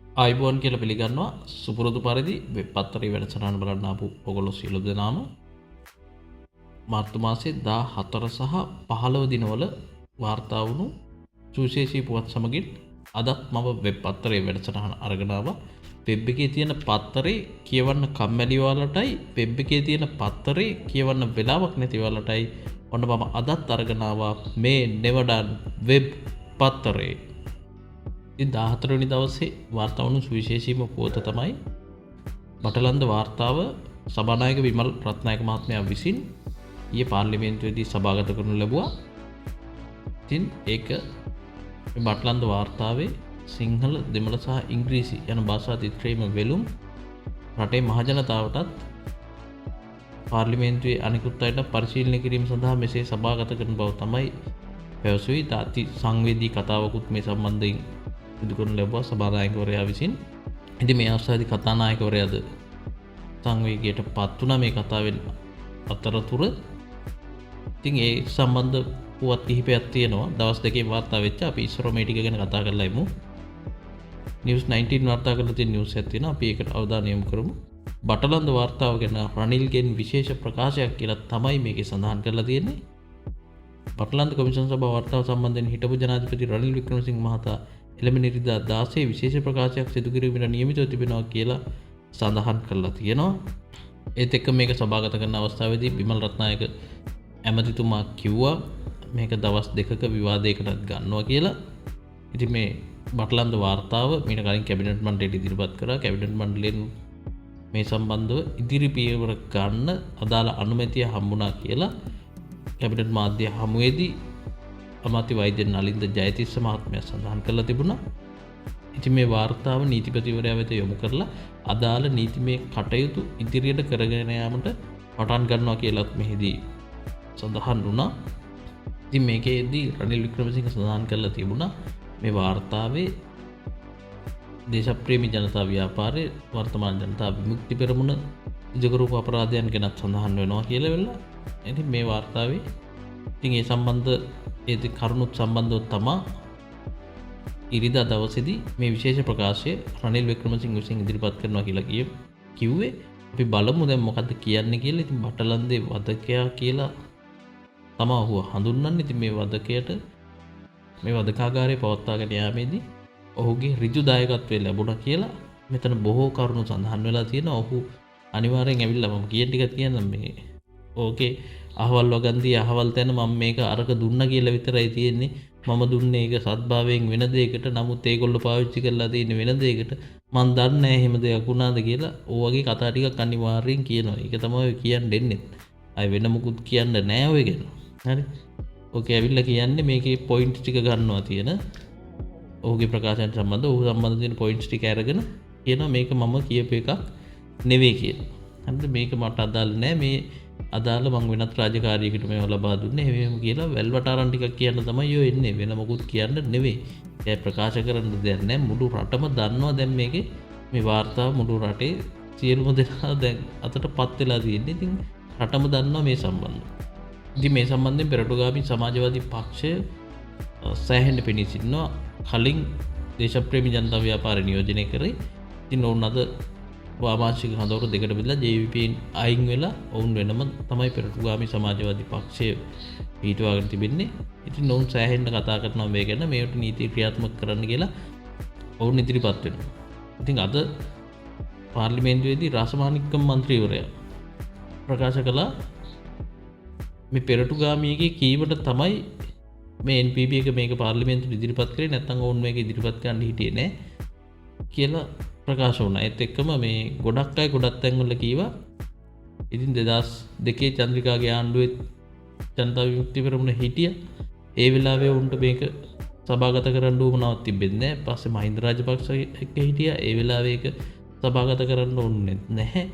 ආයිබෝන් කියලා පිළිගන්නවා සුපුරුදු පරිදි වෙබ් පත්තරේ වැඩසටහන බලන්න ආපු ඔයගොල්ලෝ සියලු දෙනාම මාර්තු මාසයේ 14 සහ 15 දිනවල වාර්තා වුණු සුවිශේෂී පුවත් සමගින් අදත් මම වෙබ් පත්තරේ වැඩසටහන අරගෙන ආවා. වෙබ් එකේ තියෙන පත්තරේ කියවන්න කම්මැලි වලටයි වෙබ් එකේ තියෙන පත්තරේ කියවන්න වෙලාවක් නැති වලටයි ඔන්න මම අදත් අරගෙන ආවා මේ never done වෙබ් පත්තරේ. 14 වෙනි දවසේ වාර්තා වුණු සුවිශේෂීම පුවත තමයි බටලන්ද වාර්තාව සභානායක විමල් රත්නායක මහත්මයා විසින් ඊයේ පාර්ලිමේන්තුවේදී සභාගත කරනු ලැබුවා. ඉතින් ඒක මේ බටලන්ද වාර්තාවේ සිංහල දෙමළ සහ ඉංග්‍රීසි යන භාෂා දිත්‍රේම වෙලුම් රටේ මහජනතාවටත් පාර්ලිමේන්තුවේ අනිකුත් අයට පරිශීලනය කිරීම සඳහා මෙසේ සභාගත කරන බව තමයි පැවසුවේ. තාති සංවේදී කතාවකුත් මේ සම්බන්ධයෙන් සිදු කරනු ලැබුවා සභානායකවරයා විසින්. ඉතින් මේ අවස්ථාවේදී කතානායකවරයාද සංවේගයට පත් වුණා මේ කතාවෙන් අතරතුර. ඉතින් ඒ සම්බන්ධ පුවත් කිහිපයක් තියෙනවා. දවස් දෙකේ වාර්තා වෙච්ච අපි ඉස්සර මේ ටික ගැන කතා කරලා ඉමු. නිවුස් 19 වාර්තා කරලා තියෙන නිවුස් එකක් තියෙනවා. අපි ඒකට අවධානය යොමු කරමු. බටලන්ද වාර්තාව ගැන රනිල්ගෙන් විශේෂ ප්‍රකාශයක් කියලා තමයි මේකේ සඳහන් කරලා තියෙන්නේ. බටලන්ද කොමිෂන් සභාව වාර්තාව සම්බන්ධයෙන් හිටපු ජනාධිපති රනිල් වික්‍රමසිංහ මහතා එළඹෙන ඉරිදා 16 විශේෂ ප්‍රකාශයක් සිදු කිරීමට නියමිතව තිබෙනවා කියලා සඳහන් කරලා තියෙනවා. ඒත් එක්ක මේක සභාගත කරන අවස්ථාවේදී විමල් රත්නායක ඇමතිතුමා කිව්වා මේක දවස් දෙකක විවාදයකටත් ගන්නවා කියලා. ඉතින් මේ බටලන්ද වාර්තාව මීට කලින් කැබිනට් මණ්ඩලයට ඉදිරිපත් කරා. කැබිනට් මණ්ඩලයෙන් මේ සම්බන්ධව ඉදිරි පියවර ගන්න අදාළ අනුමැතිය හම්බුණා කියලා කැබිනට් මාධ්‍ය හමුවේදී අමාත්‍ය වෛද්‍ය නලින්ද ජයතිස්ස මහත්මයා සඳහන් කරලා තිබුණා. ඉතින් මේ වාර්තාව නීතිපතිවරයා වෙත යොමු කරලා අදාළ නීතිමය කටයුතු ඉදිරියට කරගෙන යාමට පටන් ගන්නවා කියලාත් මෙහිදී සඳහන් වුණා. ඉතින් මේකේදී රනිල් වික්‍රමසිංහ සඳහන් කරලා තිබුණා මේ වාර්තාවේ දේශප්‍රේමී ජනතා ව්‍යාපාරයේ වර්තමාන ජනතා විමුක්ති පෙරමුණ ඉජකරූප අපරාධයන් ගැනත් සඳහන් වෙනවා කියලා වෙලා. ඉතින් මේ වාර්තාවේ ඉතින් ඒ සම්බන්ධ ඒ කරුණුත් සම්බන්ධව තමයි ඉරිදා දවසේදී මේ විශේෂ ප්‍රකාශය රනිල් වික්‍රමසිංහ විසින් ඉදිරිපත් කරනවා කියලා කිව්වේ. අපි බලමු දැන් මොකද්ද කියන්නේ කියලා. ඉතින් බටලන්දේ වදකයා කියලා තමයි ඔහු හඳුන්වන්නේ. ඉතින් මේ වදකයට මේ වදකාගාරයේ පවත්වාගෙන යාමේදී ඔහුගේ ඍජු දායකත්වය ලැබුණා කියලා මෙතන බොහෝ කරුණු සඳහන් වෙලා තියෙනවා. ඔහු අනිවාර්යෙන් ඇවිල්ලා මම කියන ටික කියන මේ ඕකේ අහවල් වගන්දී අහවල් තැන මම මේක අරක දුන්නා කියලා විතරයි තියෙන්නේ. මම දුන්නේ ඒක සත්භාවයෙන් වෙන දෙයකට. නමුත් ඒගොල්ලෝ පාවිච්චි කරලා තියෙන වෙන දෙයකට. මම දන්නේ නැහැ එහෙම දෙයක් වුණාද කියලා. ඔය වගේ කතා ටිකක් අනිවාර්යෙන් කියනවා. ඒක තමයි කියන්න දෙන්නේ. අය වෙන මොකුත් කියන්න නැහැ ඔය ගැන. හරි. ඕකේ ඇවිල්ලා කියන්නේ මේකේ පොයින්ට්ස් ටික ගන්නවා තියෙන. ඔහුගේ ප්‍රකාශයන් සම්බන්ධව ඔහු සම්බන්ධ තියෙන පොයින්ට්ස් ටික අරගෙන කියනවා මේක මම කියපු එකක් නෙවෙයි කියලා. හරිද? මේක මට අදාළ නැහැ. මේ අදාළ මං වෙනත් රාජකාරියකට මේව ලබා දුන්නේ එහෙම කියලා වැල්වටාරන් ටිකක් කියන්න තමයි ඔය එන්නේ. වෙන මොකුත් කියන්න නෙවෙයි. ඒ ප්‍රකාශ කරන්න දෙයක් නැහැ. මුළු රටම දන්නවා දැන් මේකේ මේ වාර්තාව මුළු රටේ සියලුම දෙනා දැන් අතටපත් වෙලා තියෙන්නේ. ඉතින් රටම දන්නවා මේ සම්බන්ධව. ඉතින් මේ සම්බන්ධයෙන් පෙරටුගාමී සමාජවාදී පක්ෂය සෑහෙන්න පෙනී සිටිනවා. කලින් දේශප්‍රේමී ජනතා ව්‍යාපාරය නියෝජනය කරේ. ඉතින් ඔවුන් අද වාමාංශික හඳවරු දෙකට බෙදලා JVPන් අයින් වෙලා ඔවුන් වෙනම තමයි පෙරටුගාමී සමාජවාදී පක්ෂය පිටුවාගෙන තිබෙන්නේ. ඉතින් ඔවුන් සෑහෙන්න කතා කරනවා මේ ගැන මේවට නීති ක්‍රියාත්මක කරන්න කියලා ඔවුන් ඉදිරිපත් වෙනවා. ඉතින් අද පාර්ලිමේන්තුවේදී රාසමාණික්කම් මන්ත්‍රීවරයා ප්‍රකාශ කළා මේ පෙරටුගාමීගේ කීවට තමයි මේ NPP එක මේක පාර්ලිමේන්තුවට ඉදිරිපත් කරේ. නැත්නම් ඔවුන් මේක ඉදිරිපත් කරන්න හිටියේ නෑ කියලා ප්‍රකාශ වුණා. ඒත් එක්කම මේ ගොඩක් අය ගොඩක් තැන්වල කීවා ඉතින් 2002 චන්ද්‍රිකාගේ ආණ්ඩුවේ ජනතා විමුක්ති පෙරමුණ හිටියා. ඒ වෙලාවේ උන්ට මේක සභාගත කරන්න උවමනාවක් තිබෙන්නේ නැහැ. පස්සේ මහින්ද රාජපක්ෂ එක්ක හිටියා. ඒ වෙලාවේ ඒක සභාගත කරන්න ඕනේ නැහැ.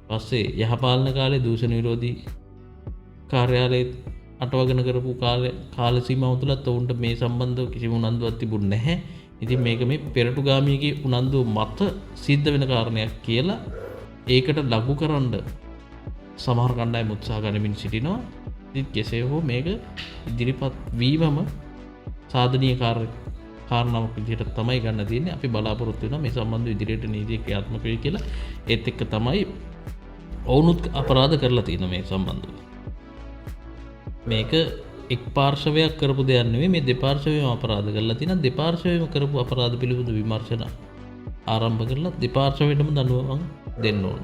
පස්සේ යහපාලන කාලේ දූෂණ විරෝධී කාර්යාලයේ අටවගෙන කරපු කාල සීමාව තුලත් උන්ට මේ සම්බන්ධව කිසිම උනන්දුවක් තිබුණ නැහැ. ඉතින් මේක මේ පෙරටුගාමීගේ උනන්දුව මත සිද්ධ වෙන කාරණයක් කියලා ඒකට ලඝු කරන්න සමහර කණ්ඩායම් උත්සාහ ගනිමින් සිටිනවා. ඉතින් කෙසේ හෝ මේක ඉදිරිපත් වීමම සාධනීය කාරණාවක් විදිහට තමයි ගන්න තියෙන්නේ. අපි බලාපොරොත්තු වෙනවා මේ සම්බන්ධ ඉදිරියට නීතිය ක්‍රියාත්මක වෙයි කියලා. ඒත් එක්ක තමයි ඔවුනුත් අපරාධ කරලා තියෙන මේ සම්බන්ධව. මේක එක් පාර්ශවයක් කරපු දෙයක් නෙවෙයි, මේ දෙපාර්ශවයම අපරාධ කරලා තියෙන. දෙපාර්ශවයම කරපු අපරාධ පිළිබඳ විමර්ශන ආරම්භ කරලා දෙපාර්ශවයටම දඬුවම් දෙන්න ඕන.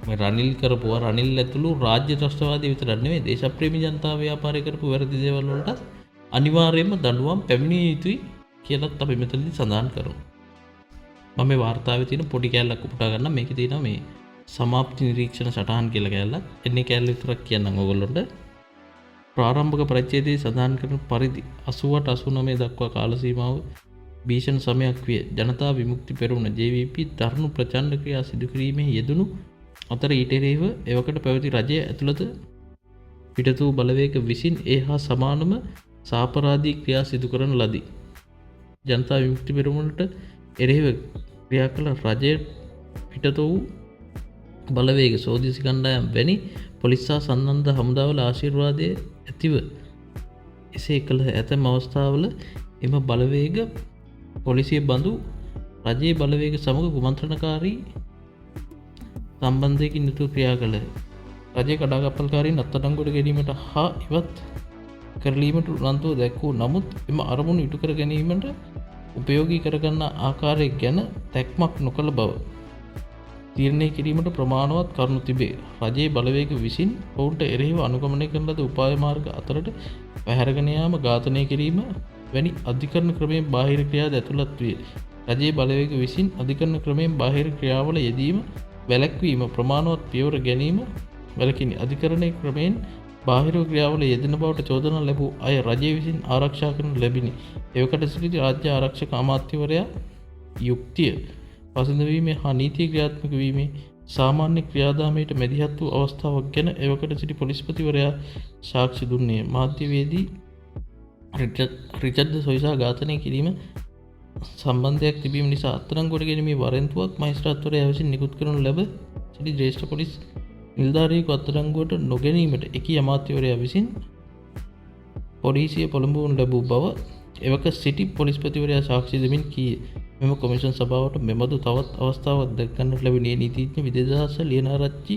මේ රනිල් කරපුවා රනිල් ඇතුළු රාජ්‍ය ත්‍රස්තවාදී විතරක් නෙවෙයි, දේශප්‍රේමී ජනතාව ව්‍යාපාරය කරපු වැරදි දේවල් වලට අනිවාර්යයෙන්ම දඬුවම් පැමිණිය යුතුයි කියලාත් අපි මෙතනදී සඳහන් කරමු. මම මේ වාර්තාවේ තියෙන පොඩි කැලලක් උපුටා ගන්න. මේකේ තියෙනවා මේ සමාප්ති නිරීක්ෂණ සටහන් කියලා කැලලක්. එන්නේ කැලල විතරක් කියන්නම් ඔයගොල්ලන්ට. ප්‍රාරම්භක පරිච්ඡේදයේ සඳහන් කරන පරිදි 88 89 දක්වා කාල සීමාව භීෂණ සමයක් විය. ජනතා විමුක්ති පෙරමුණ JVP දරුණු ප්‍රචණ්ඩ ක්‍රියා සිදු කිරීමේ යෙදුණු අතර ඊට එරෙහිව එවකට පැවති රජය ඇතුළත පිටත වූ බලවේග විසින් ඒ හා සමානම සාපරාධී ක්‍රියා සිදු කරන ලදී. ජනතා විමුක්ති පෙරමුණට එරෙහිව ක්‍රියා කළ රජය පිටත වූ බලවේග සෝදිසි කණ්ඩායම් වැනි පොලිස් සහ සන්නද්ධ හමුදාවල ආශිර්වාදය ඇතිව එසේ කළ ඇතැම් අවස්ථාවල එම බලවේග පොලිසිය බඳු රජයේ බලවේග සමග කුමන්ත්‍රණකාරී සම්බන්ධයකින් යුතුව ක්‍රියා කළ රජයේ කඩාකප්පල්කාරීන් අත්අඩංගුවට ගැනීමට හා ඉවත් කරලීමට උනන්දුව දැක්වූ නමුත් එම අරමුණු ඉටු කර ගැනීමට උපයෝගී කරගන්න ආකාරය ගැන තැක්මක් නොකළ බව තීරණය කිරීමට ප්‍රමාණවත් කරුණු තිබේ. රජයේ බලවේග විසින් ඔවුන්ට එරෙහිව අනුගමනය කරන ලද උපාය මාර්ග අතරට පැහැරගෙන යාම, ඝාතනය කිරීම වැනි අධිකරණ ක්‍රමයෙන් බාහිර ක්‍රියාද ඇතුළත් වේ. රජයේ බලවේග විසින් අධිකරණ ක්‍රමයෙන් බාහිර ක්‍රියාවල යෙදීම වැළැක්වීම, ප්‍රමාණවත් පියවර ගැනීම වැළකිණි. අධිකරණ ක්‍රමයෙන් බාහිර ක්‍රියාවල යෙදෙන බවට චෝදනා ලැබූ අය රජය විසින් ආරක්ෂා කරනු ලැබිණි. එවකට සිටි රාජ්‍ය ආරක්ෂක අමාත්‍යවරයා යුක්තිය පසඳවීමේ හා නීතිය ක්‍රියාත්මක වීමේ සාමාන්‍ය ක්‍රියාදාමයට මැදිහත් වූ අවස්ථාවක් ගැන එවකට සිටි පොලිස්පතිවරයා සාක්ෂි දුන්නේ. මාධ්‍යවේදී රිචඩ් සොයිසා ඝාතනය කිරීම සම්බන්ධයක් තිබීම නිසා අත්අඩංගුවට ගැනීමේ වරෙන්තුවක් මහේස්ත්‍රාත්වරයා විසින් නිකුත් කරනු ලැබ සිටි ජ්‍යෙෂ්ඨ පොලිස් නිලධාරියෙකු අත්අඩංගුවට නොගැනීමට එකී අමාත්‍යවරයා විසින් පොලිසිය පොළඹවනු ලැබූ බව එවක සිටි පොලිස්පතිවරයා සාක්ෂි දෙමින් කීය. මෙම කොමිෂන් සභාවට මෙබඳු තවත් අවස්ථාවක් දැක්කන්නට ලැබුණේ නීතිඥ විදේදාස ලියනාරච්චි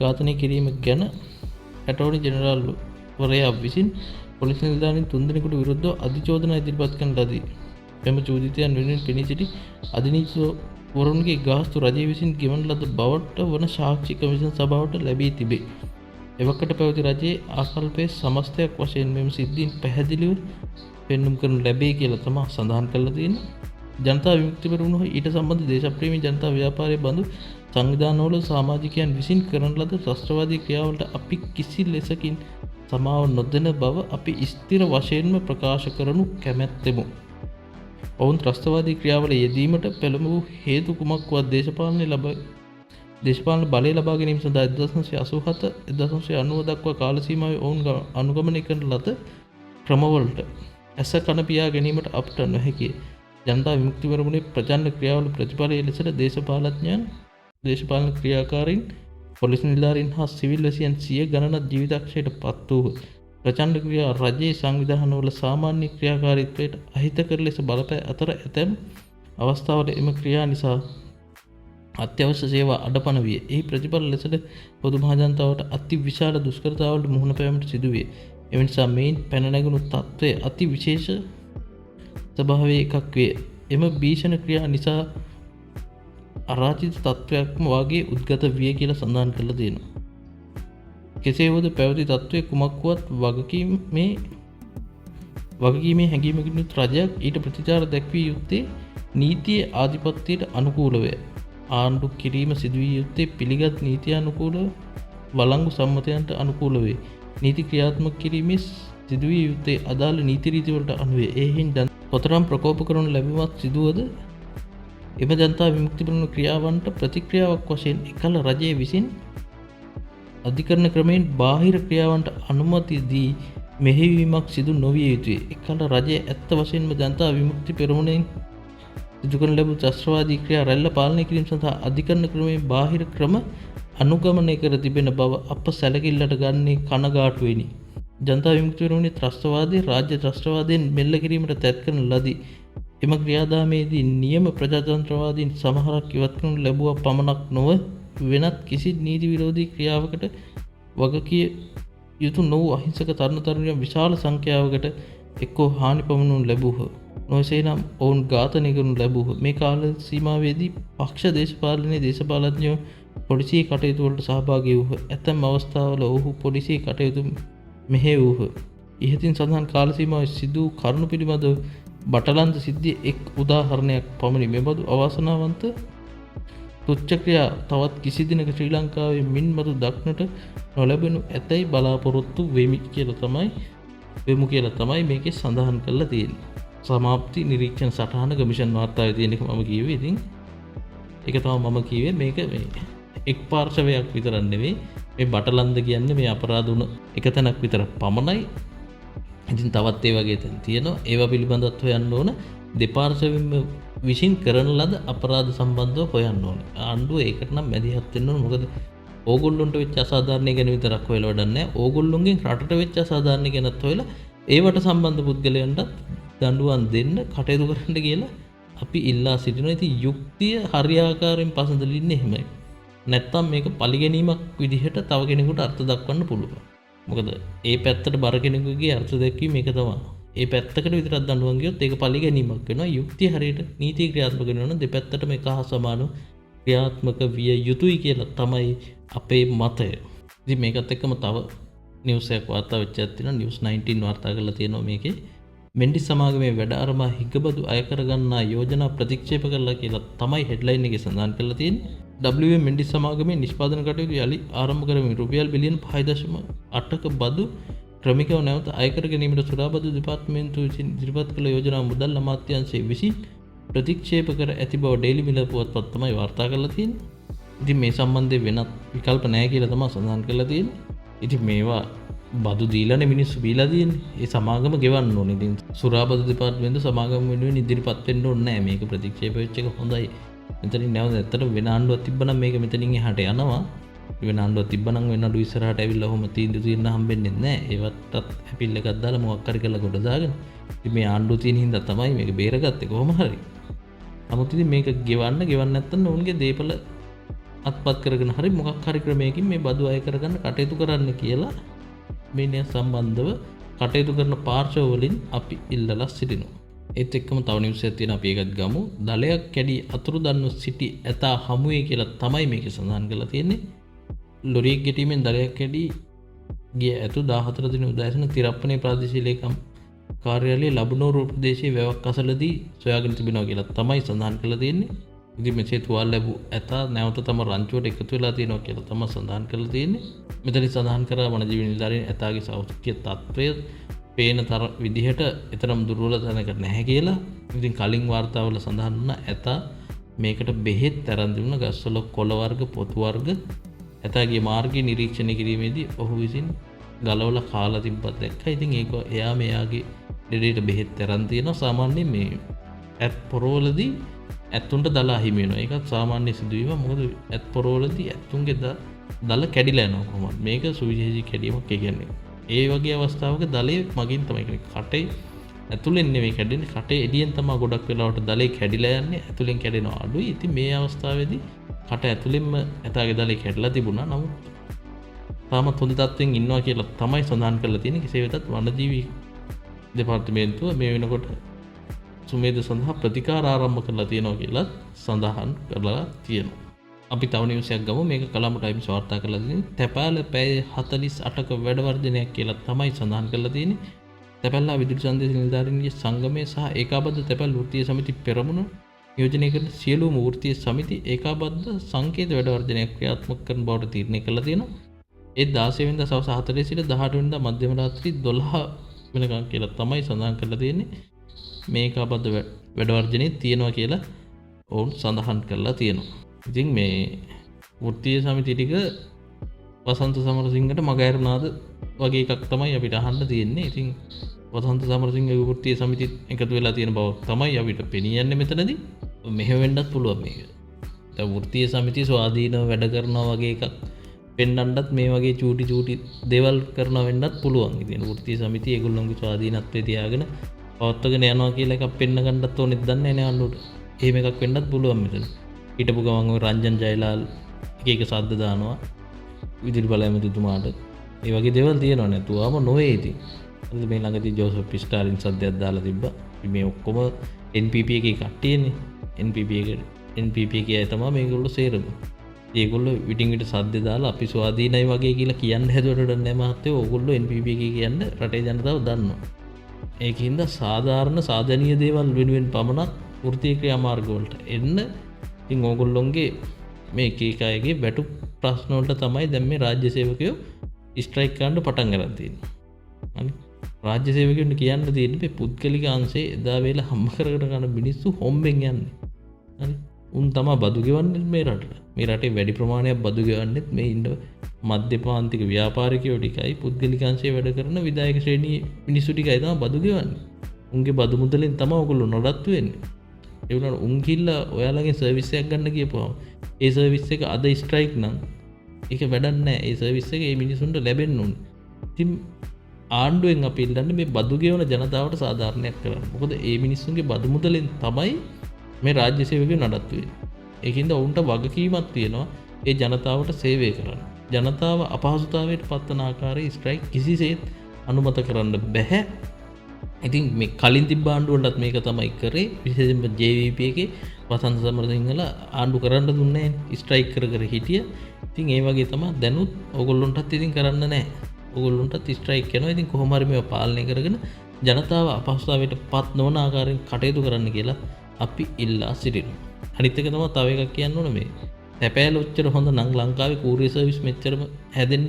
ඝාතනය කිරීම ගැන ඇටෝනි ජෙනරාල් වරයා විසින් පොලිස් නිලධාරීන් 3 දෙනෙකුට විරුද්ධව අධිචෝදනා ඉදිරිපත් කරන ලදී. මෙම චෝදිතයන් වෙනුවෙන් පෙනී සිටි අධිනීතිවරුන්ගේ ගාස්තු රජය විසින් ගෙවන ලද බවට වන සාක්ෂි කොමිෂන් සභාවට ලැබී තිබේ. එවකට පැවති රජයේ ආකල්පයේ සමස්තයක් වශයෙන් මෙම සිද්ධීන් පැහැදිලිව පෙන්눔 කරනු ලැබේ කියලා තමයි සඳහන් කරලා තියෙන්නේ. ජනතා විමුක්ති පෙරමුණ ඊට සම්බන්ධ දේශප්‍රේමී ජනතා ව්‍යාපාරයේ බඳු සංවිධානවල සමාජිකයන් විසින් කරන ලද ත්‍රස්තවාදී ක්‍රියාවලට අපි කිසි ලෙසකින් සමාව නොදෙන බව අපි ස්ථිර වශයෙන්ම ප්‍රකාශ කරනු කැමැත්තෙමු. ඔවුන් ත්‍රස්තවාදී ක්‍රියාවල යෙදීමට පෙළඹවූ හේතු කුමක්වත් දේශපාලන බලය ලබා ගැනීම සඳහා 1987 1990 දක්වා කාල සීමාවේ ඔවුන් අනුගමනය කරන ලද ක්‍රමවලට ඇස කන පියා ගැනීමට අපට නොහැකිය. ජනතා විමුක්ති පෙරමුණේ ප්‍රචණ්ඩ ක්‍රියාවල ප්‍රතිඵලය ලෙසට දේශපාලන ක්‍රියාකාරීන්, පොලිස් නිලධාරීන් හා සිවිල් වැසියන් 100 ගණනක් ජීවිතක්ෂයට පත් වූහ. ප්‍රචණ්ඩ ක්‍රියා රජයේ සංවිධානවල සාමාන්‍ය ක්‍රියාකාරීත්වයට අහිතකර ලෙස බලපෑ අතර ඇතැම් අවස්ථාවල එම ක්‍රියා නිසා අත්‍යවශ්‍ය සේවා අඩපණ විය. එහි ප්‍රතිඵල ලෙසට පොදු මහ ජනතාවට අති විශාල දුෂ්කරතාවලට මුහුණ පෑමට සිදුවේ. එම නිසා මේන් පැන නැගුණු තත්ත්වය අති විශේෂ ස්වභාවයේ එකක් වේ. එම භීෂණ ක්‍රියා නිසා අරාජිත තත්ත්වයක්ම වාගේ උද්ගත විය කියලා සඳහන් කරලා තියෙනවා. කෙසේ වුවද පැවති තත්ත්වයේ කුමක්වත් වගකීමේ හැඟීමකින් යුත් රජයක් ඊට ප්‍රතිචාර දැක්විය යුත්තේ නීතියේ ආධිපත්‍යයට අනුකූලවය. ආණ්ඩු කිරීම සිදුවිය යුත්තේ පිළිගත් නීතිය අනුකූලව, වළංගු සම්මතයන්ට අනුකූල වේ. නීති ක්‍රියාත්මක කිරීමේ සිදුවිය යුත්තේ අදාළ නීති රීති වලට අනුව. ඒ හින්දා කොතරම් ප්‍රකෝප කරනු ලැබීමක් සිදුවද එම ජනතා විමුක්ති පෙරමුණ ක්‍රියාවන්ට ප්‍රතික්‍රියාවක් වශයෙන් එකල රජය විසින් අධිකරණ ක්‍රමයෙන් බාහිර ක්‍රියාවන්ට අනුමැතිය දී මෙහෙයවීමක් සිදු නොවිය යුතුය. එකල රජය ඇත්ත වශයෙන්ම ජනතා විමුක්ති පෙරමුණෙන් සිදු කරන ලැබූ ත්‍රස්තවාදී ක්‍රියා රැල්ල පාලනය කිරීම සඳහා අධිකරණ ක්‍රමයෙන් බාහිර ක්‍රම අනුගමනය කර තිබෙන බව අප සැලකිල්ලට ගන්නේ කනගාටුවෙනි. ජනතා විමුක්ති පෙරමුණේ ත්‍රස්තවාදී රාජ්‍ය ත්‍රස්තවාදයෙන් මෙල්ල කිරීමට තැත් කරන ලදී. එම ක්‍රියාදාමයේදී නියම ප්‍රජාතන්ත්‍රවාදීන් සමහරක් ඉවත් කරනු ලැබුවා පමණක් නොව වෙනත් කිසි නීති විරෝධී ක්‍රියාවකට වගකිය යුතු නොවූ අහිංසක තරුණ තරුණියන් විශාල සංඛ්‍යාවකට එක්කෝ හානි පමුණු ලැබූහ. නොයසේ නම් ඔවුන් ඝාතනය කරනු ලැබූහ. මේ කාල සීමාවේදී පක්ෂ දේශපාලනයේ දේශපාලඥයෝ පොලිසිය කටයුතු වලට සහභාගී වූහ. ඇතැම් අවස්ථාවල ඔහු පොලිසිය කටයුතු මෙහෙයවූහ. ඉහතින් සඳහන් කාල සීමාවේ සිදු කරුණු පිළිබඳව බටලන්ත සිද්ධිය එක් උදාහරණයක් පමණි. මෙබඳු අවාසනාවන්ත තුච්ඡ ක්‍රියා තවත් කිසි දිනක ශ්‍රී ලංකාවේ මින්මතු දක්නට නොලැබෙනු ඇතැයි බලාපොරොත්තු වෙමු කියලා තමයි මේකේ සඳහන් කරලා තියෙන්නේ. සමාප්ති නිරීක්ෂණ සටහන කමිෂන් වාර්තාවේ තියෙන එක මම කිව්වේ. ඉතින් ඒක තමයි මම කිව්වේ. මේක මේ එක් පාර්ශවයක් විතරක් නෙවෙයි. මේ බටලන්ද කියන්නේ මේ අපරාධ වුණ එක තැනක් විතර පමණයි. ඉතින් තවත් ඒ වගේ තැන් තියෙනවා. ඒවා පිළිබඳවත් හොයන්න ඕන. දෙපාර්ශවෙන්ම විසින් කරන ලද අපරාධ සම්බන්ධව හොයන්න ඕනේ. ආණ්ඩුව ඒකට නම් මැදිහත් වෙන්න ඕනේ. මොකද ඕගොල්ලොන්ට වෙච්ච අසාධාරණ ගැන විතරක් හොයලා වැඩක් නැහැ. ඕගොල්ලොන්ගෙන් රටට වෙච්ච අසාධාරණ ගැනත් හොයලා ඒවට සම්බන්ධ පුද්ගලයන්ට දඬුවම් දෙන්න කටයුතු කරන්න කියලා අපි ඉල්ලා සිටිනවා. ඉතින් යුක්තිය හරියාකාරයෙන් පසඳලින්නේ එහෙමයි. නැත්තම් මේක පරිගැනීමක් විදිහට තව කෙනෙකුට අර්ථ දක්වන්න පුළුවන්. මොකද ඒ පැත්තට බර කෙනෙකුගේ අර්ථ දැක්වීම මේක තමයි. ඒ පැත්තකට විතරක් දඬුවම් ගියොත් ඒක පරිගැනීමක් වෙනවා. යුක්තිය හරියට නීති ක්‍රියාත්මක වෙනවා. දෙපැත්තටම එක හා සමානව ක්‍රියාත්මක විය යුතුයි කියලා තමයි අපේ මතය. ඉතින් මේකත් එක්කම තව නිවුස් එකක් වාර්තා වෙච්ච තියෙනවා. නිවුස් 19 වාර්තා කරලා තියෙනවා මේකේ. මෙන්ඩිස් සමාගමේ වැඩ අරමා හිගබදු අය කරගන්නා යෝජනා ප්‍රතික්ෂේප කළා කියලා තමයි හෙඩ්ලයින් එකේ සඳහන් කරලා තියෙන්නේ. WM මෙන්ඩිස් සමාගමේ නිෂ්පාදන කටයුතු යලි ආරම්භ කරමින් රුපියල් බිලියන 5.8ක බදු ක්‍රමිකව නැවත අය කර ගැනීමට සුරාබදු දෙපාර්තමේන්තුව විසින් ඉදිරිපත් කළ යෝජනා මුදල් අමාත්‍යාංශයේ විසින් ප්‍රතික්ෂේප කර ඇති බව ඩේලි මිරර් පුවත්පත් තමයි වාර්තා කරලා තියෙන්නේ. ඉතින් මේ සම්බන්ධයෙන් වෙනත් විකල්ප නැහැ කියලා තමයි සඳහන් කරලා තියෙන්නේ. ඉතින් මේවා බදු දීලානේ මිනිස්සු බීලා තියෙන්නේ. ඒ සමාගම ගෙවන්න ඕනේ. ඉතින් සුරාබදු දෙපාර්තමේන්තුව සමාගම වෙනුවෙන් ඉදිරිපත් වෙන්න ඕනේ නැහැ. මේක ප්‍රතික්ෂේප වෙච්ච එක හොඳයි. මෙතනින් නැවත ඇත්තට වෙන ආණ්ඩුවක් තිබ්බනම් මේක මෙතනින් එහාට යනවා. වෙන ආණ්ඩුවක් තිබ්බනම් වෙන ආණ්ඩුව ඉස්සරහට ඇවිල්ලා ඔහොම තීන්දුව తీරන හම්බෙන්නේ නැහැ. ඒවටත් ඇපිල් එකක් දාලා මොකක් හරි කරලා කොට දාගෙන. ඉතින් මේ ආණ්ඩුව තියෙන හින්දා තමයි මේක බේරගත්තේ කොහොම හරි. නමුත් ඉතින් මේක ගෙවන්න නැත්නම් ඔවුන්ගේ දේපල අත්පත් කරගෙන හරි මොකක් හරි ක්‍රමයකින් මේ බදු අය කරගන්න කටයුතු කරන්න කියලා මේ සම්බන්ධව කටයුතු කරන පාර්ශව වලින් අපි ඉල්ලලා සිටිනවා. ඒත් එක්කම තව නිවුස් එකක් තියෙනවා අපි ඒකත් ගමු. දලයක් කැඩි අතුරුදන්ව සිටි ඇතා හමුවේ කියලා තමයි මේකේ සඳහන් කරලා තියෙන්නේ. ලොරියක් ගැටීමෙන් දලයක් කැඩි ගිය ඇතු 14 දින උදෑසන තිරප්පනේ ප්‍රාදේශීය ලේකම් කාර්යාලයේ ලබනෝරු ප්‍රදේශයේ වැවක් අසලදී සොයාගෙන තිබෙනවා කියලා තමයි සඳහන් කරලා තියෙන්නේ. ඉතින් මෙසේ තුවාල ලැබු ඇතා නැවත තම රංචුවට එකතු වෙලා තියෙනවා කියලා තමයි සඳහන් කරලා තියෙන්නේ. මෙතන සඳහන් කරා වනජීවි නිලධාරීන් ඇතාගේ සෞඛ්‍ය තත්ත්වය පේන තර විදිහට එතරම් දුර්වල තැනක නැහැ කියලා. ඉතින් කලින් වාර්තාවල සඳහන් වුණා ඇතා මේකට බෙහෙත් තරම් දුන්න ගස්වල කොළ වර්ග පොතු වර්ග ඇතාගේ මාර්ගය නිරීක්ෂණය කිරීමේදී ඔහු විසින් ගලවලා කාලා තිබ්බත් දැක්කා. ඉතින් ඒක එයා මෙයාගේ දෙඩේට බෙහෙත් තරම් තියෙනවා. සාමාන්‍යයෙන් මේ ඇත් පොරවලදී ඇත්තුන්ට දල අහිමි වෙනවා. ඒකත් සාමාන්‍ය සිදුවීම. මොකද ඇත් පොරවලදී ඇත්තුන්ගේ දල කැඩිලා යනවා කොහොමද? මේක සුවිශේෂී කැඩීමක් කියන්නේ. ඒ වගේ අවස්ථාවක දලේ මගින් තමයි කටේ ඇතුලෙන් නෙමෙයි කැඩෙන්නේ. කටේ එළියෙන් තමයි ගොඩක් වෙලාවට දලේ කැඩිලා යන්නේ. ඇතුලෙන් කැඩෙනවා අඩුයි. ඉතින් මේ අවස්ථාවේදී කට ඇතුලෙන්ම ඇතාගේ දලේ කැඩලා තිබුණා. නමුත් තාමත් හොඳ තත්ත්වෙන් ඉන්නවා කියලා තමයි සඳහන් කරලා තියෙන්නේ. කෙසේ වෙතත් වනජීවි දෙපාර්තමේන්තුව මේ වෙනකොට සුමේද සඳහා ප්‍රතිකාර ආරම්භ කරලා තියෙනවා කියලා සඳහන් කරලා තියෙනවා. අපි තව නිවුස් එකක් ගමු. මේක කලාම ටයිම්ස් වාර්තා කරලා තියෙන්නේ. තැපෑල පැය 48ක වැඩ වර්ධනයක් කියලා තමයි සඳහන් කරලා තියෙන්නේ. තැපැල්ලා විදුලි සංදේශ නිලධාරීන්ගේ සංගමය සහ ඒකාබද්ධ තැපැල් වෘත්තීය සමිති පෙරමුණ නියෝජනය කරන සියලුම වෘත්තීය සමිති ඒකාබද්ධ සංකේත වැඩ වර්ධනයක් ක්‍රියාත්මක කරන බවට තීරණය කරලා තියෙනවා. ඒ 16 වෙනිදා සවස් 4 සිට 18 වෙනිදා මධ්‍යම රාත්‍රී 12 වෙනකම් කියලා තමයි සඳහන් කරලා තියෙන්නේ. මේ ඒකාබද්ධ වැඩ වර්ධනයේ තියෙනවා කියලා ඔවුන් සඳහන් කරලා තියෙනවා. ඉතින් මේ වෘත්තීය සමිති ටික වසන්ත සමරසිංහට මගහැරුණාද වගේ එකක් තමයි අපිට අහන්න තියෙන්නේ. ඉතින් වසන්ත සමරසිංහගේ වෘත්තීය සමිතිත් එකතු වෙලා තියෙන බව තමයි අපිට පෙනී යන්නේ මෙතනදී. මෙහෙම වෙන්නත් පුළුවන් මේක. දැන් වෘත්තීය සමිතිය ස්වාධීනව වැඩ කරනවා වගේ එකක් පෙන්වන්නත් මේ වගේ චූටි දේවල් කරනවා වෙන්නත් පුළුවන්. ඉතින් වෘත්තීය සමිතිය ඒගොල්ලෝගේ ස්වාධීනත්වයේ තියාගෙන පවත්වාගෙන යනවා කියලා එකක් පෙන්න ගන්නත් ඕනෙත් දන්නේ නැහැ ආණ්ඩුවට. එහෙම එකක් වෙන්නත් පුළුවන් මෙතන. හිටපු ගමන් ඔය රංජන් ජයලාල් එක සද්ද දානවා විදුලි බල ඇමතිතුමාට. ඒ වගේ දේවල් තියෙනවා නැතුවම නොවේ ඉතින්. හරිද මේ ළඟදී ජෝසප් ස්ටාලින් සද්දයක් දාලා තිබ්බා. මේ ඔක්කොම NPP එකේ කට්ටියනේ. NPP එකේ අය තමයි මේගොල්ලෝ සේරම. ඒගොල්ලෝ විටින් විට සද්ද දාලා අපි ස්වාධීනයි වගේ කියලා කියන්න හැදුවට නෑ මහත්තයෝ. ඕගොල්ලෝ NPP එකේ කියන්නේ රටේ ජනතාව දන්නවා. ඒකින්ද සාධාරණ සාධනීය දේවල් වෙනුවෙන් පමණක් වෘත්තීය ක්‍රියාමාර්ග වලට එන්න. ඉතින් ඕගොල්ලොන්ගේ මේ එක අයගේ වැටු ප්‍රශ්න වලට තමයි දැන් මේ රාජ්‍ය සේවකයෝ ස්ට්‍රයික් කරන්න පටන් ගන්න තියෙන්නේ. හරි. රාජ්‍ය සේවකයන්ට කියන්න තියෙන්නේ මේ පුද්ගලික අංශේ එදා වේලා හම්බ කරගෙන ගන්න මිනිස්සු හොම්බෙන් යන්නේ. හරි. උන් තමයි බදු ගෙවන්නේ මේ රටට. මේ රටේ වැඩි ප්‍රමාණයක් බදු ගෙවන්නෙත් මේ ඉන්න මධ්‍යපාන්තික ව්‍යාපාරිකයෝ ටිකයි පුද්ගලික අංශයේ වැඩ කරන විධායක ශ්‍රේණියේ මිනිස්සු ටිකයි තමයි බදු ගෙවන්නේ. උන්ගේ බදු මුදලෙන් තමයි ඔයගොල්ලෝ නඩත්තු වෙන්නේ. ඒ වුණාට උන් කිල්ල ඔයාලගේ සර්විස් එකක් ගන්න කියපුවම ඒ සර්විස් එක අද ස්ට්‍රයික් නම් ඒක වැඩක් නැහැ. ඒ සර්විස් එක මේ මිනිසුන්ට ලැබෙන්න ඕනේ. ඉතින් ආණ්ඩුවෙන් අපි ඉල්ලන්නේ මේ බදු ගෙවන ජනතාවට සාධාරණයක් කරන්න. මොකද ඒ මිනිස්සුන්ගේ බදු මුදලෙන් තමයි මේ රාජ්‍ය සේවකයෝ නඩත්තු වෙන්නේ. ඒකින්ද ඔවුන්ට වගකීමක් තියෙනවා ඒ ජනතාවට සේවය කරන්න. ජනතාව අපහසුතාවයට පත්වන ආකාරයේ ස්ට්‍රයික් කිසිසේත් අනුමත කරන්න බැහැ. ඉතින් මේ කලින් තිබ්බ ආණ්ඩුවලටත් මේක තමයි කරේ. විශේෂයෙන්ම JVP එකේ වසන්ත සමරසිංහල ආණ්ඩු කරන්න දුන්නේ නැහැ. ස්ට්‍රයික් කර හිටිය. ඉතින් ඒ වගේ තමයි දැනුත් ඕගොල්ලොන්ටත් ඉතින් කරන්න නැහැ. ඕගොල්ලොන්ටත් ස්ට්‍රයික් කරනවා. ඉතින් කොහොම හරි මේව පාලනය කරගෙන ජනතාව අපහසුතාවයට පත් නොවන ආකාරයෙන් කටයුතු කරන්න කියලා අපි ඉල්ලා සිටිනවා. අනිත් එක තමයි තව එකක් කියන්න ඕනේ මේ. තැපෑල ඔච්චර හොඳ නම් ලංකාවේ කූරිය සර්විස් මෙච්චරම හැදෙන්න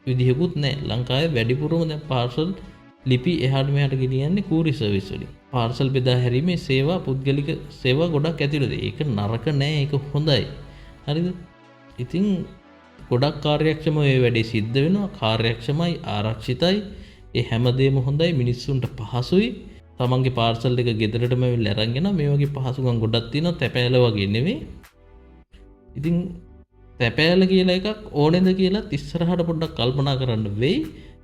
විදිහකුත් නැහැ. ලංකාවේ වැඩිපුරම දැන් පාර්සල් ලිපි එහාට මෙහාට ගෙනියන්නේ කූරිය සර්විස් වලින්. පාර්සල් බෙදා හැරීමේ සේවා පුද්ගලික සේවා ගොඩක් ඇතිරද. ඒක නරක නෑ. ඒක හොඳයි. හරිද? ඉතින් ගොඩක් කාර්යක්ෂම මේ වැඩේ සිද්ධ වෙනවා. කාර්යක්ෂමයි, ආරක්ෂිතයි. ඒ හැමදේම හොඳයි. මිනිස්සුන්ට පහසුයි. තමන්ගේ පාර්සල් එක ගෙදරටම ඇවිල්ලා අරන් යනවා. මේ වගේ පහසුකම් ගොඩක් තියෙනවා. තැපෑල වගේ නෙවෙයි. ඉතින් තැපෑල කියලා එකක් ඕනේද කියලා ඉස්සරහට පොඩ්ඩක් කල්පනා කරන්න වෙයි.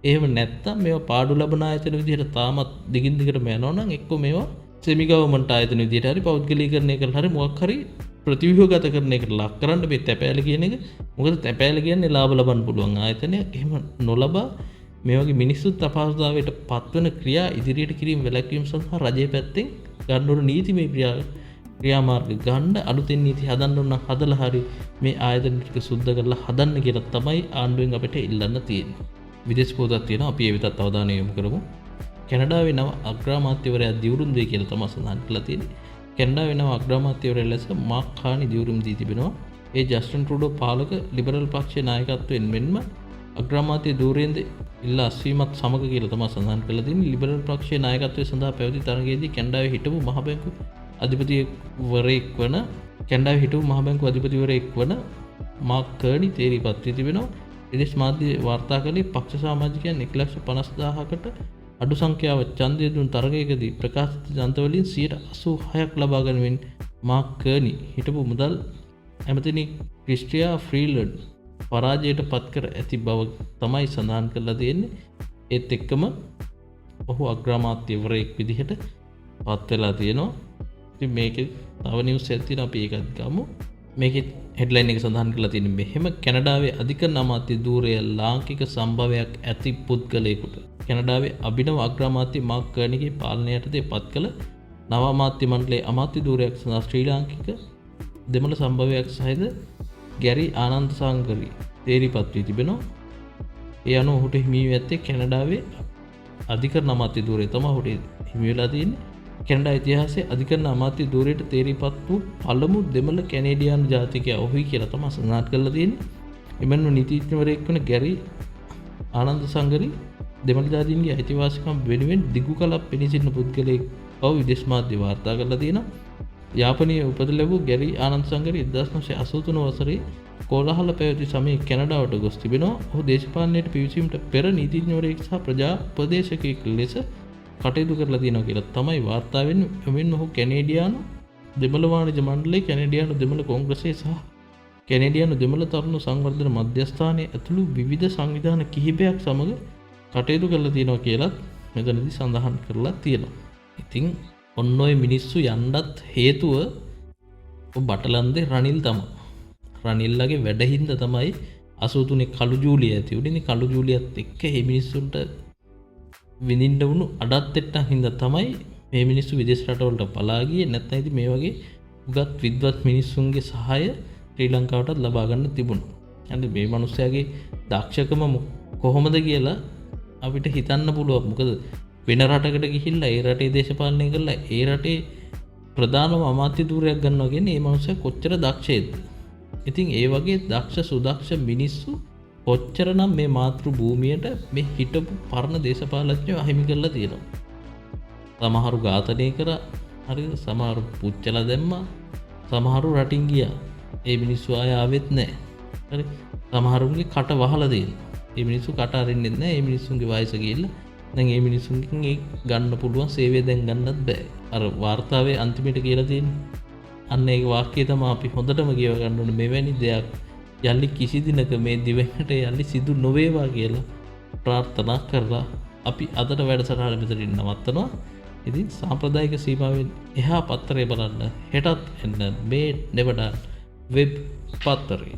එහෙම නැත්තම් මේවා පාඩු ලබන ආයතන විදිහට තාමත් දිගින් දිගටම යනවා නම් එක්ක මේවා සෙමි ගවර්න්මන්ට් ආයතන විදිහට හරි පෞද්ගලීකරණය කරලා හරි මොකක් හරි ප්‍රතිව්‍යුහගත කරන්නයකට ලක් කරන්න මේ තැපෑල කියන එක. මොකද තැපෑල කියන්නේ ලාභ ලබන්න පුළුවන් ආයතනයක්. එහෙම නොලබා මේ වගේ මිනිස්සුත් අපහසුතාවයට පත්වන ක්‍රියා ඉදිරියට කිරීම වැළැක්වීම සඳහා රජයේ පැත්තෙන් ගන්න ඕන නීතිමය ක්‍රියාමාර්ග ගන්න අලුතෙන් නීති හදන්න ඕන හදලා හරි මේ ආයතන ටික සුද්ධ කරලා හදන්න කියලා තමයි ආණ්ඩුවෙන් අපිට ඉල්ලන්න තියෙන්නේ. විදේශ පොතක් තියෙනවා. අපි ඒ වෙතත් අවධානය යොමු කරමු. කැනඩාවේ නව අග්‍රාමාත්‍යවරයා දිවුරුම් දෙයි කියලා තමයි සඳහන් කරලා තියෙන්නේ. කැනඩාවේ නව අග්‍රාමාත්‍යවරයා ලෙස මාක් කානි දිවුරුම් දී තිබෙනවා. ඒ ජස්ටින් ට්‍රූඩෝ පාලක ලිබරල් පක්ෂයේ නායකත්වයෙන් මෙන්ම අග්‍රාමාත්‍ය ධූරේන්ද්‍ර ඉල්ලා අස්වීමත් සමග කියලා තමයි සඳහන් කරලා තියෙන්නේ. ලිබරල් පක්ෂයේ නායකත්වය සඳහා පැවති තරගයේදී කැනඩාවේ හිටපු මහ බැංකු අධිපතිවරයෙක් වන මාක් කර්නි තේරීපත් වී තිබෙනවා. විදේශ මාධ්‍ය වාර්තා කළේ පක්ෂ සමාජිකයන් 1,50,000කට අඩු සංඛ්‍යාව ඡන්දය දුන් තරගයකදී ප්‍රකාශිත ඡන්දවලින් 86% ලබා ගැනීමෙන් මාක් කර්නි හිටපු මුදල් ඇමතිනි ක්‍රිස්ටියා ෆ්‍රීලන්ඩ් පරාජයට පත් කර ඇති බව තමයි සඳහන් කරලා තියෙන්නේ. ඒත් එක්කම ඔහු අග්‍රාමාත්‍යවරයෙක් විදිහට පත් වෙලා තියෙනවා. ඉතින් මේකේ තව නිවුස් එකක් තියෙනවා. අපි ඒකත් ගමු. මේකේ හෙඩ්ලයින් එක සඳහන් කරලා තියෙන්නේ මෙහෙම. කැනඩාවේ අධිකරණ අමාත්‍ය ධූරය ලාංකික සම්භවයක් ඇති පුද්ගලයෙකුට කැනඩාවේ අභිනව අග්‍රාමාත්‍ය මාක් කර්නිගේ පාලනය යටතේ පත් කළ නව අමාත්‍ය මණ්ඩලයේ අමාත්‍ය ධූරයක් සඳහා ශ්‍රී ලාංකික දෙමළ සම්භවයක් සහිත ගැරි ආනන්ද සංගරි තේරීපත් වී තිබෙනවා. ඒ අනුව ඔහුට හිමි වී ඇත්තේ කැනඩාවේ අධිකරණ අමාත්‍ය ධූරය තමයි ඔහුට හිමි වෙලා තියෙන්නේ. කැනඩා ඉතිහාසයේ අධිකරණ අමාත්‍ය ධූරයට තේරීපත් වූ පළමු දෙමළ කැනේඩියානු ජාතිකයා ඔහුයි කියලා තමයි සඳහන් කරලා තියෙන්නේ. එමෙන්ම නීතිඥවරයෙක් වන ගැරි ආනන්ද සංගරි දෙමළ ජාතීන්ගේ අයිතිවාසිකම් වෙනුවෙන් දිගු කලක් පෙනී සිටින පුද්ගලයෙක් බව විදේශ මාධ්‍ය වාර්තා කරලා තියෙනවා. යාපනයේ උපත ලැබූ ගැරි ආනන්ද සංගරි 1983 වසරේ කෝලාහල පැවති සමයේ කැනඩාවට ගොස් තිබෙනවා. ඔහු දේශපාලනයට පිවිසීමට පෙර නීතිඥවරයෙක් සහ ප්‍රජා උපදේශකයෙක් ලෙස කටයුතු කරලා තියෙනවා කියලා තමයි වාර්තා වෙන්නේ. එමෙන්න ඔහු කැනේඩියානු දෙමළ වාණිජ මණ්ඩලයේ කැනේඩියානු දෙමළ කොංග්‍රසයේ සහ කැනඩියනු දෙමළ තරුණු සංවර්ධන මධ්‍යස්ථානය ඇතුළු විවිධ සංවිධාන කිහිපයක් සමඟ කටයුතු කරලා තියෙනවා කියලත් මෙතනදි සඳහන් කරලා තියෙනවා. ඉතින් ඔන්න ඔය මිනිස්සු යන්නත් හේතුව බටලන්දේ රනිල් තමයි. රනිල්ලගේ වැඩහින්ද තමයි 83 කළු ජූලිය ඇති උනේ. කළු ජූලියත් එක්ක මේ මිනිස්සුන්ට විඳින්න වුණු අඩත් හින්දා තමයි මේ මිනිස්සු විදේශ රටවලට පලා ගියේ. නැත්නම් ඉතින් මේ වගේ උගත් විද්වත් මිනිස්සුන්ගේ සහාය ශ්‍රී ලංකාවටත් ලබා ගන්න තිබුණා. يعني මේ මිනිස්යාගේ දක්ෂකම කොහොමද කියලා අපිට හිතන්න පුළුවන්. මොකද වෙන රටකට ගිහිල්ලා ඒ රටේ දේශපාලනය කරලා ඒ රටේ ප්‍රධානම අමාත්‍ය ධූරයක් ගන්නවා කියන්නේ මේ මිනිස්සයා කොච්චර දක්ෂයිද. ඉතින් ඒ වගේ දක්ෂ සුදක්ෂ මිනිස්සු කොච්චරනම් මේ මාතෘ භූමියට මේ හිටපු පරණ දේශපාලඥයෝ අහිමි කරලා තියෙනවා. සමහරු ඝාතනය කරා, හරිද? සමහරු පුච්චලා දැම්මා, සමහරු රටින් ගියා. ඒ මිනිස්සු ආය ආවෙත් නැහැ. හරි? සමහරුන්ගේ කට වහලා තියෙනවා. මේ මිනිස්සු කට අරින්නෙත් නැහැ. මේ මිනිස්සුන්ගේ වයස ගිහිල්ලා දැන් මේ මිනිස්සුන්ගෙන් ඒ ගන්න පුළුවන් සේවය දැන් ගන්නත් බෑ. අර වාර්තාවේ අන්තිමට කියලා තියෙන්නේ. අන්න ඒ වාක්‍යය තමයි අපි හොඳටම කියව ගන්න ඕනේ. මෙවැනි දෙයක් යලි කිසි දිනක මේ දිවෙන්නට යලි සිදු නොවේවා කියලා ප්‍රාර්ථනා කරලා අපි අදට වැඩසටහන මෙතනින් නවත්තනවා. ඉතින් සාම්ප්‍රදායික සීමාවෙන් එහා පත්තරේ බලන්න හෙටත් එන්න මේ නෙවඩා වෙබ් පත්තරේ.